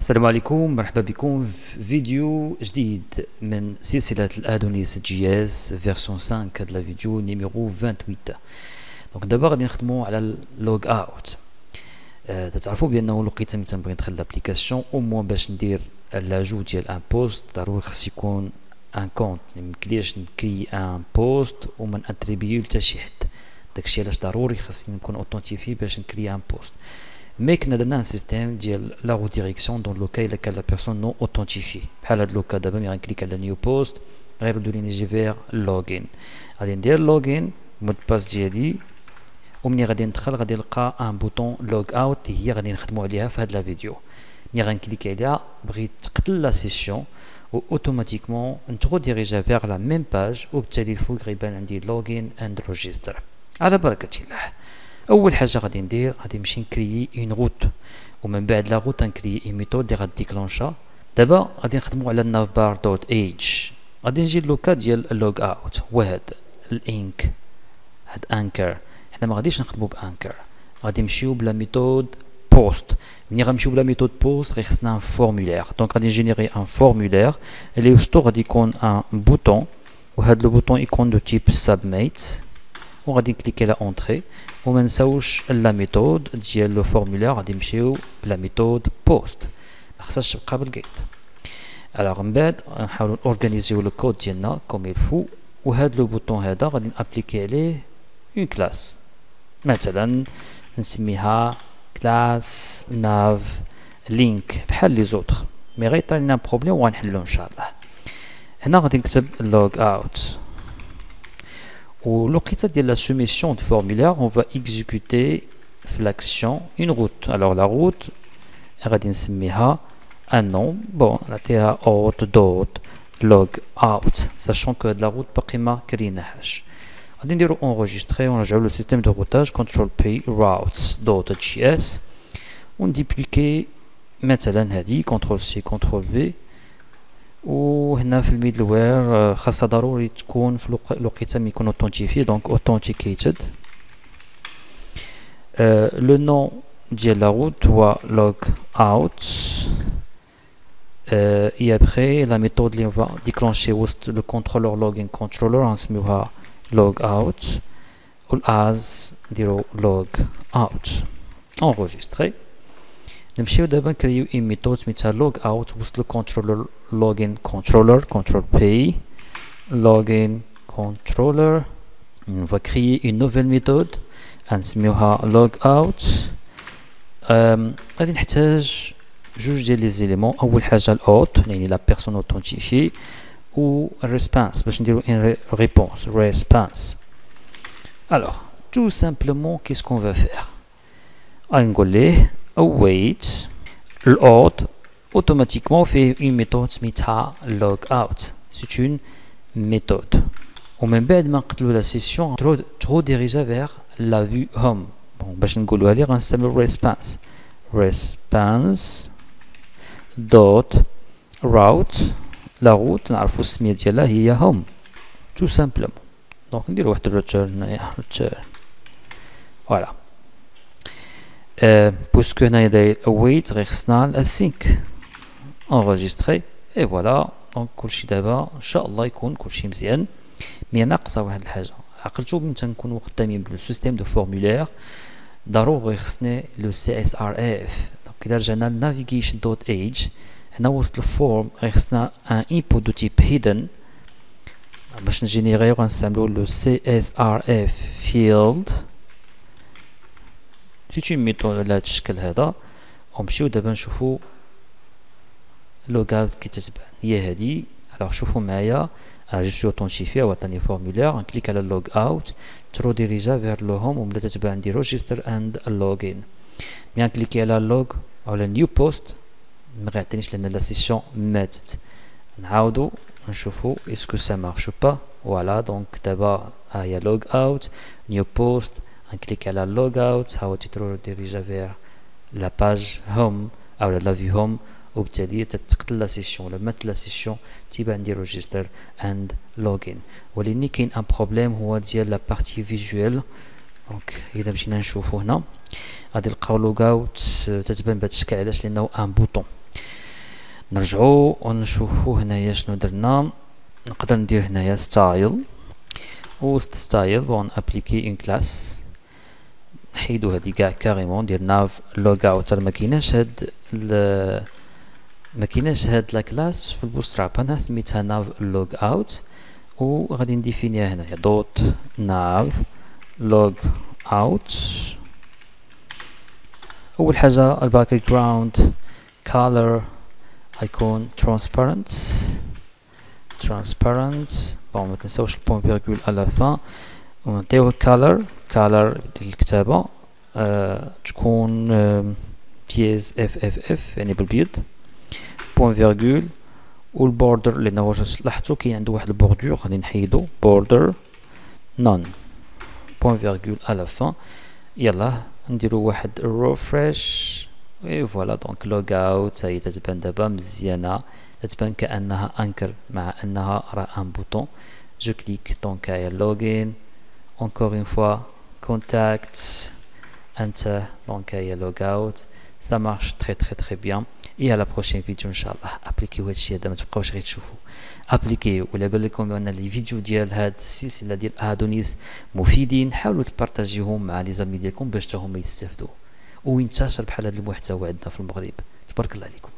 السلام عليكم، مرحبا بكم في فيديو جديد من سلسلة الأدونيس جي اس فيرسون 5. هاد لا فيديو نيميرو 28. دونك دابا غادي نخدمو على اللوغ اوت. تتعرفوا بانه لقيت ملي تنبغي ندخل لابليكاسيون او موان باش ندير لاجو ديال ان بوست ضروري خاص يكون ان كونت. ميمكنليش نكري ان بوست وما ناتريبيو حتى شي حد، داكشي علاش ضروري خاصني نكون اوثنتيفي باش نكري ان بوست. مي كنا درنا ان سيستيم ديال لا ريديريكسيون دون لوكا الا كان لا بيرسون نو اوثنتيفي، بحال هاد لوكا دابا ملي غنكليك على نيو بوست غيردو نجي فيغ لوغين. غادي ندير لوغين مود باس ديالي، ومني غادي ندخل غادي نلقى ان بوطون لوغ اوت هي غادي نخدمو عليها في هاد لا فيديو. ملي غنكليك عليها بغيت تقتل لا سيسيون و اوتوماتيكمون نترو ديريجا فيغ لا ميم باج، وبالتالي الفوق غيبان عندي لوغين اند ريجستر. على بركة الله. اول حاجه غادي ندير غادي نمشي نكريي اون روت، ومن بعد لا روت نكريي اون ميثود اللي غاديكلونشا. دابا غادي نخدمو على النافبار دوت ايج. غادي نجي لوكا ديال اللوغ اوت وهاد الانك هاد انكر. حنا ما غاديش نخدمو بانكر، غادي نمشيو بلا ميثود بوست. ملي غنمشيو بلا ميثود بوست غير خصنا ان فورمولير. دونك غادي نجينيري ان فورمولير اللي وسطو غادي يكون ان بوطون، وهاد لو بوطون يكون دو تيب سبميت، وغادي نكليكي على اونطري. وما نساوش لا ميثود ديال لو فورمولير غادي نمشيو بلا ميثود بوست، ما خصهاش تبقى بالكيت. الوغ من بعد نحاولوا اورغانيزيو لو كود ديالنا كوم يلفو، وهاد لو بوطون هذا غادي نابليكي عليه اون كلاس، مثلا نسميها كلاس ناف لينك بحال لي زوتر، مي غيطرا لنا بروبليم وغنحلو ان شاء الله. هنا غادي نكتب لوغ اوت، ou l'opération de la soumission de formulaire, on va exécuter l'action une route. Alors la route, غادي نسميها un nom. Bon, là تاع out dot log out, sachant que la route باقي ما كريناهاش. غادي نديرو enregistrer ونرجعو للسيستم دو روتاج control p routes dot js ونديبليكي مثلا هادي control c control v. وهنا في الميدل وير خاصها ضروري تكون في الوقيته ملي يكون اوثنتيفي، دونك authenticated. لو نون ديال لا روت هو log out. et après la méthode اللي va déclencher وسط le contrôleur login controller غنسميوها log out، و as نديرو log out enregistré. نمشيو دابا نكريو اون ميثود سميتها log out وسط لو controller login controller control p login controller. on va créer une nouvelle méthode غنسميوها log out. غادي نحتاج جوج ديال لي زيليمون. اول حاجه الاوت يعني لا بيرسون اوثنتيفي، و الريسبونس باش نديرو ان ريبونس ريسبونس. alors tout simplement qu'est-ce qu'on va faire. غنقول ليه await الاوت automatiquement fait une méthode سميتها log out. c'est une méthode. ومن بعد ما نقتلو لا سيسيون ترو ديريجا vers la vue home. bon باش نقولوها ليه غنستعملو response response dot route. لا روت نعرفو السميه ديالها هي home tout simplement. دونك نديرو واحد الريتيرن هنايا return. فوالا. puisque هنايا داير await غير خصنا الاسينك enregistré. et voilà. دونك كلشي دابا ان شاء الله يكون كلشي مزيان. مي ناقصه واحد الحاجه. عقلتو ملي تنكونو خدامين بالسيستيم دو فورمولير ضروري خصني لو سي اس ار اف. دونك الا رجعنا لنافيغيشن دوت ايج، هنا وسط الفورم غير خصنا ان انبوت دو تيب هيدن. باش نجينيريو غنستعملو لو سي اس ار اف فيلد. سيت اون ميثود على هاد الشكل هذا. ونمشيو دابا نشوفو لوغ اوت كي تتبان هي هادي. الوغ شوفو معايا جو سوي اوثنتيفي وعطاني فورمولير. نكليك على لوغ اوت ترو ديريجا فير لو هوم، وبدا تتبان عندي ريجستر اند لوغين. ملي نكليكي على لوغ او على نيو بوست ما غيعطينيش لان لا سيسيون ماتت. نعاودو نشوفو اسكو سا مارش با. فوالا. دونك دابا ها هي لوغ اوت نيو بوست. نكليك على لوغ اوت ها هو تيترو ديريجا فير لا باج هوم او لا في هوم، وبالتالي تتقتل لا سيسيون. لما مات لا سيسيون تيبان عندي ريجستر اند لوغين. ولكن كاين ان بروبليم هو ديال لا بارتي فيجوال. دونك اذا مشينا نشوفو هنا غادي نلقاو لوغ اوت تتبان بهذا الشكل. علاش؟ لانه ان بوطون. نرجعو ونشوفو هنايا شنو درنا. نقدر ندير هنايا ستايل، وسط ستايل بون ابليكي اون كلاس، نحيدو هادي كاع كاريمون، ندير ناف لوغ اوت. مكيناش هاد لا كلاس في البوستراب، انا سميتها ناف لوغ اوت، وغادي نديفينيها هنايا دوت ناف لوغ اوت. اول حاجه الباك جراوند color يكون transparent بون ما تنساوش البوين فيرغول على فان، ونعطيوه color للكتابه تكون بيز اف يعني بالبيض، بوين فيرغول، والبوردر لانه واش لاحظتو كاين عنده واحد البوردور غادي نحيدو بوردر نون، بوين فيرغول على فان. يلا نديرو واحد ريفريش، اي فوالا دونك لوغ اوت هي تتبان دابا مزيانه، تتبان كانها انكر مع انها راه ان بوطون. جو كليك دونك هيا لوغين encore une fois contact enter دونك هيا لوغ اوت. ça marche très bien. et à la prochaine vidéo ان شاء الله. ابليكيو هادشي هذا، ما تبقاوش غير تشوفوا، ابليكيو. ولا بالكم ان لي فيديو ديال هاد السلسله ديال ادونيس مفيدين، حاولوا تبارطاجيوهم مع لي زامي ديالكم باش حتى هما يستافدوا وينتشر بحال هذا المحتوى عندنا في المغرب. تبارك الله عليكم.